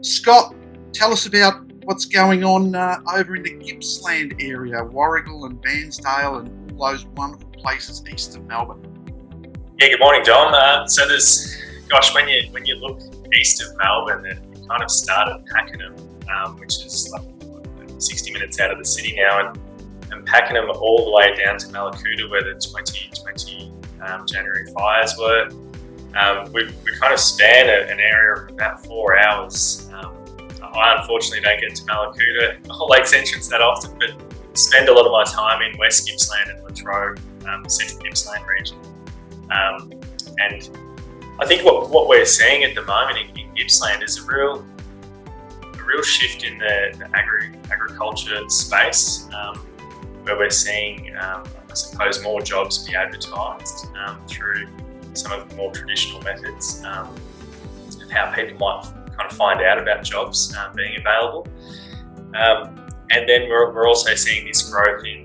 Scott, tell us about what's going on over in the Gippsland area, Warrigal and Bairnsdale and all those wonderful places east of Melbourne. Yeah, good morning, Dom. So there's, when you look east of Melbourne, it kind of started at Pakenham, which is like 60 minutes out of the city now, and Pakenham all the way down to Mallacoota, where the 2020 January fires were. We kind of span an area of about 4 hours. I unfortunately don't get to Mallacoota or Lakes Entrance that often, but spend a lot of my time in West Gippsland and Trobe, the Central Gippsland region. And I think what we're seeing at the moment in Gippsland is a real shift in the agriculture space, where we're seeing, I suppose, more jobs be advertised through some of the more traditional methods of how people might kind of find out about jobs being available. And then we're also seeing this growth in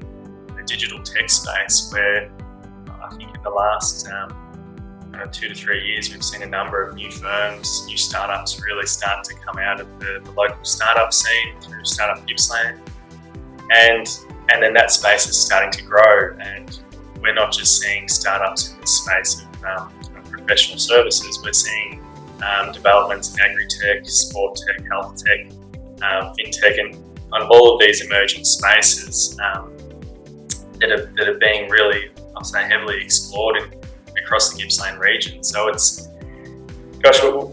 the digital tech space, where I think in the last 2 to 3 years, we've seen a number of new firms, new startups really start to come out of the local startup scene through Startup Gippsland. And then that space is starting to grow, and we're not just seeing startups in this space of professional services, we're seeing developments in agri-tech, sport tech, health tech, fintech, and all of these emerging spaces that are being really, I'll say, heavily explored across the Gippsland region. So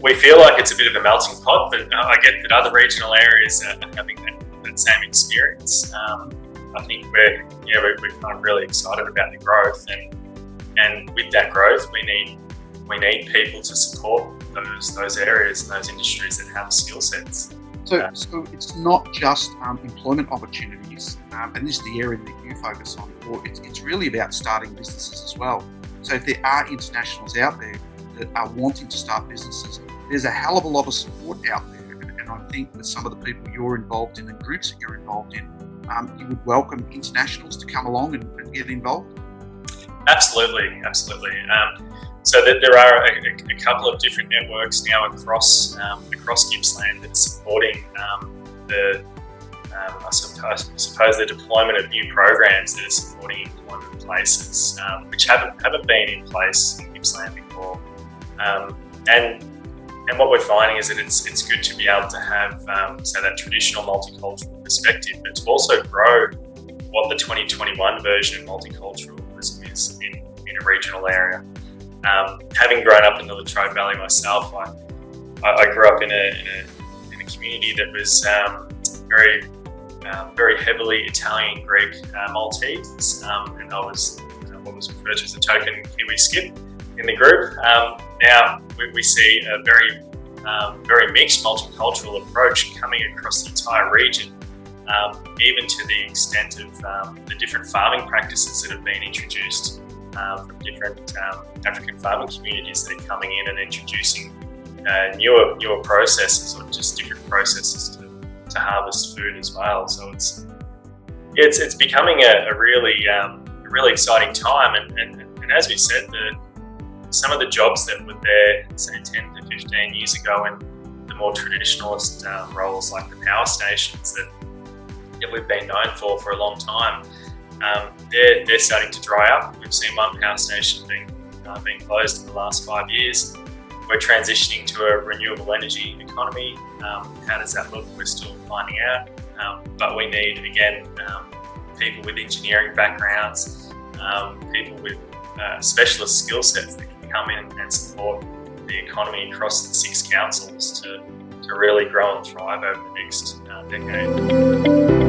we feel like it's a bit of a melting pot, but I get that other regional areas are having that same experience. I think we're kind of really excited about the growth, and with that growth, we need people to support those areas and those industries that have skill sets. So it's not just employment opportunities, and this is the area that you focus on, or it's really about starting businesses as well. So if there are internationals out there that are wanting to start businesses, there's a hell of a lot of support out there, and I think with some of the people you're involved in and groups that you're involved in, you would welcome internationals to come along and get involved. Absolutely. So that there are a couple of different networks now across Gippsland that's supporting I suppose the deployment of new programs that are supporting employment places, which haven't been in place in Gippsland before. And what we're finding is that it's good to be able to have that traditional multicultural perspective, but to also grow what the 2021 version of multiculturalism is in a regional area. Having grown up in the Trobe Valley myself, I grew up in a community that was very heavily Italian, Greek, Maltese, and I was what was referred to as a token Kiwi skip in the group. Now we see a very mixed multicultural approach coming across the entire region, even to the extent of the different farming practices that have been introduced from different African farming communities that are coming in and introducing newer processes, or just different processes to harvest food as well. So it's becoming a really exciting time, and as we said, some of the jobs that were there, say 10 to 15 years ago, in the more traditionalist roles like the power stations that we've been known for a long time, they're starting to dry up. We've seen one power station being closed in the last 5 years. We're transitioning to a renewable energy economy. How does that look? We're still finding out. But we need, again, people with engineering backgrounds, people with specialist skill sets that can come in and support the economy across the 6 councils to really grow and thrive over the next decade.